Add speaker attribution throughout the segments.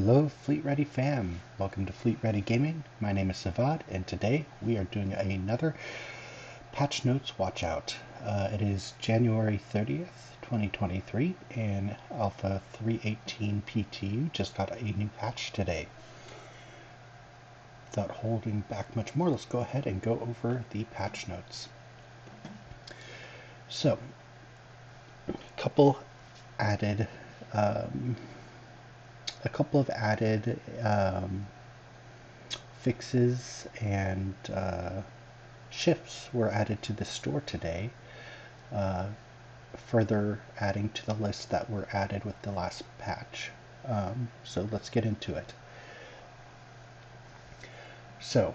Speaker 1: Hello FleetReadyFam, welcome to Fleet Ready Gaming. My name is Savad, and today we are doing another patch notes watchout. It is January 30th, 2023, and Alpha 3.18 PTU just got a new patch today. Without holding back much more, let's go ahead and go over the patch notes. So, a couple of added fixes and shifts were added to the store today, further adding to the list that were added with the last patch. So let's get into it. So,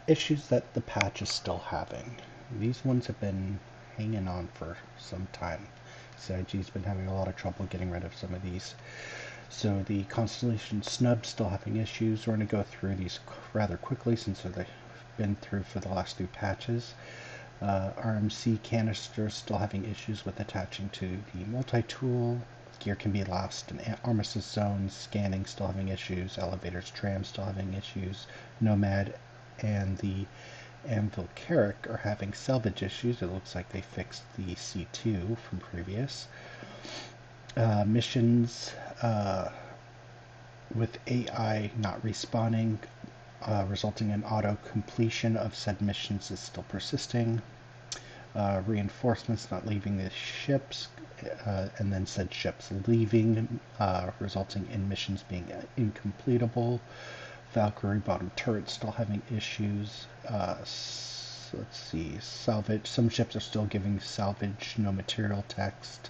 Speaker 1: issues that the patch is still having. These ones have been hanging on for some time. CIG's been having a lot of trouble getting rid of some of these. So the Constellation snub's still having issues. We're going to go through these rather quickly since they've been through for the last two patches. RMC canisters still having issues with attaching to the multi-tool. Gear can be lost in armistice zones. Scanning still having issues. Elevators, trams still having issues. Nomad and the Anvil Carrick are having salvage issues. It looks like they fixed the C2 from previous. Missions with AI not respawning, resulting in auto completion of said missions is still persisting. Reinforcements not leaving the ships, and then said ships leaving, resulting in missions being incompletable. Valkyrie bottom turret still having issues. Let's see, salvage. Some ships are still giving salvage, no material text.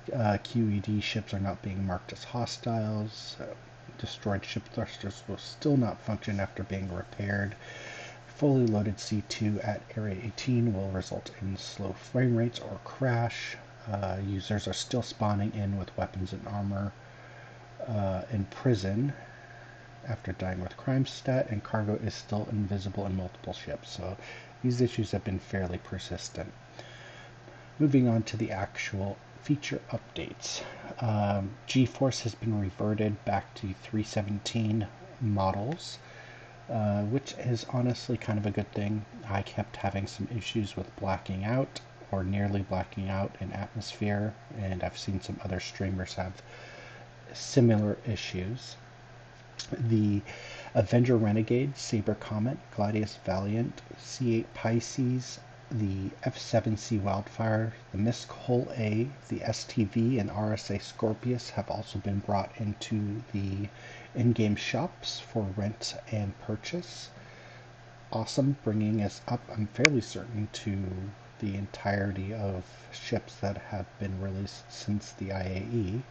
Speaker 1: QED ships are not being marked as hostiles. Destroyed ship thrusters will still not function after being repaired. Fully loaded C2 at Area 18 will result in slow frame rates or crash. Users are still spawning in with weapons and armor in prison after dying with crime stat, and cargo is still invisible in multiple ships. So these issues have been fairly persistent. Moving on to the actual feature updates. G-Force has been reverted back to 3.17 models, which is honestly kind of a good thing. I kept having some issues with blacking out or nearly blacking out in Atmosphere, and I've seen some other streamers have similar issues. The Avenger Renegade, Saber Comet, Gladius Valiant, C8 Pisces, the F7C Wildfire, the Misk Hull A, the STV, and RSA Scorpius have also been brought into the in-game shops for rent and purchase. Awesome, bringing us up, I'm fairly certain, to the entirety of ships that have been released since the IAE.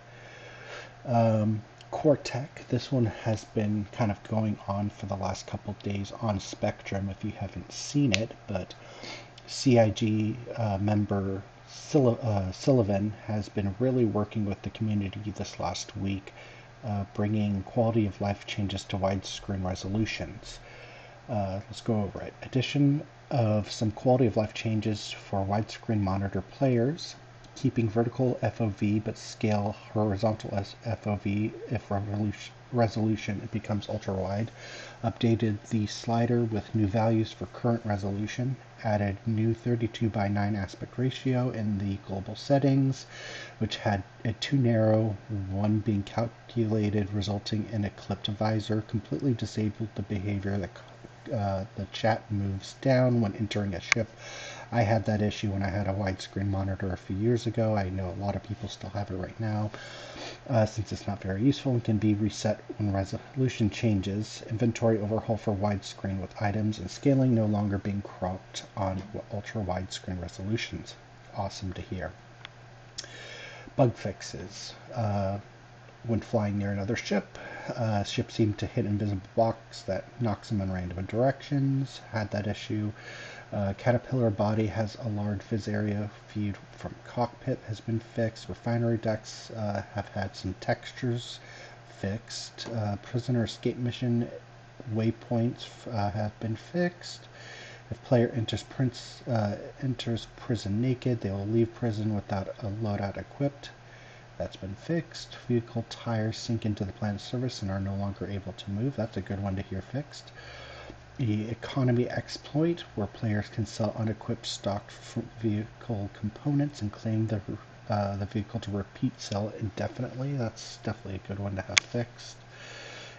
Speaker 1: Cortec, this one has been kind of going on for the last couple days on Spectrum if you haven't seen it, but CIG member Sullivan has been really working with the community this last week, bringing quality of life changes to widescreen resolutions. Let's go over it. Addition of some quality of life changes for widescreen monitor players, keeping vertical FOV but scale horizontal FOV if resolution becomes ultra wide. Updated the slider with new values for current resolution. Added new 32:9 aspect ratio in the global settings, which had a too narrow one being calculated, resulting in a clipped visor. Completely disabled the behavior that the chat moves down when entering a ship. I had that issue when I had a widescreen monitor a few years ago. I know a lot of people still have it right now, since it's not very useful and can be reset when resolution changes. Inventory overhaul for widescreen with items and scaling no longer being cropped on ultra widescreen resolutions. Awesome to hear. Bug fixes. When flying near another ship, ships seem to hit invisible blocks that knocks them in random directions. Had that issue. Caterpillar body has a large vis area viewed from cockpit has been fixed. Refinery decks have had some textures fixed. Prisoner escape mission waypoints have been fixed. If player enters prison naked, they will leave prison without a loadout equipped. That's been fixed. Vehicle tires sink into the planned service and are no longer able to move. That's a good one to hear fixed. The economy exploit, where players can sell unequipped stock vehicle components and claim the vehicle to repeat sell indefinitely. That's definitely a good one to have fixed.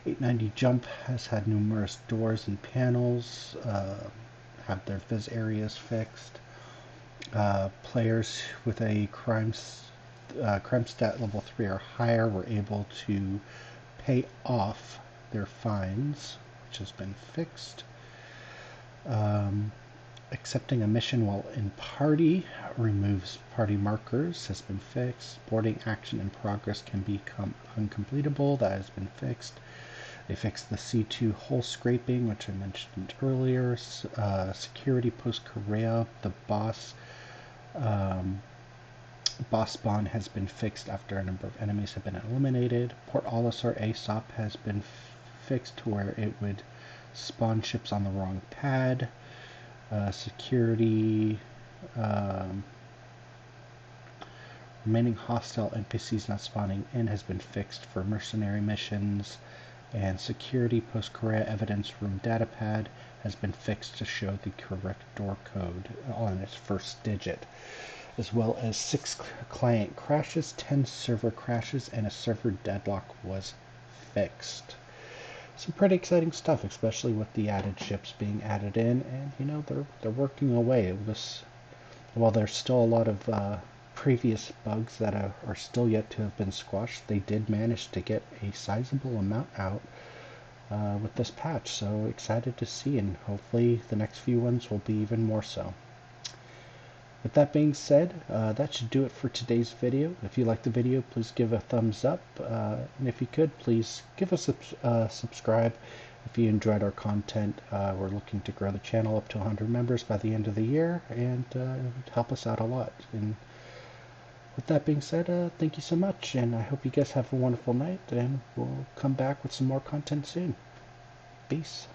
Speaker 1: 890 Jump has had numerous doors and panels have their viz areas fixed. Players with a crime stat level 3 or higher were able to pay off their fines, which has been fixed. Accepting a mission while in party removes party markers, has been fixed. Boarding action in progress can become uncompletable, that has been fixed. They fixed the C2 hole scraping, which I mentioned earlier. Security post Korea, the boss spawn has been fixed after a number of enemies have been eliminated. Port Olisar ASOP has been fixed to where it would spawn ships on the wrong pad. Security remaining hostile NPCs not spawning in has been fixed for mercenary missions, and security post-Korea evidence room datapad has been fixed to show the correct door code on its first digit, as well as 6 client crashes, 10 server crashes, and a server deadlock was fixed. Some pretty exciting stuff, especially with the added ships being added in, and you know they're working away. While there's still a lot of previous bugs that are still yet to have been squashed, they did manage to get a sizable amount out with this patch. So excited to see, and hopefully the next few ones will be even more so. With that being said, that should do it for today's video. If you liked the video, please give a thumbs up. And if you could, please give us a subscribe if you enjoyed our content. We're looking to grow the channel up to 100 members by the end of the year, and it would help us out a lot. And with that being said, thank you so much, and I hope you guys have a wonderful night, and we'll come back with some more content soon. Peace.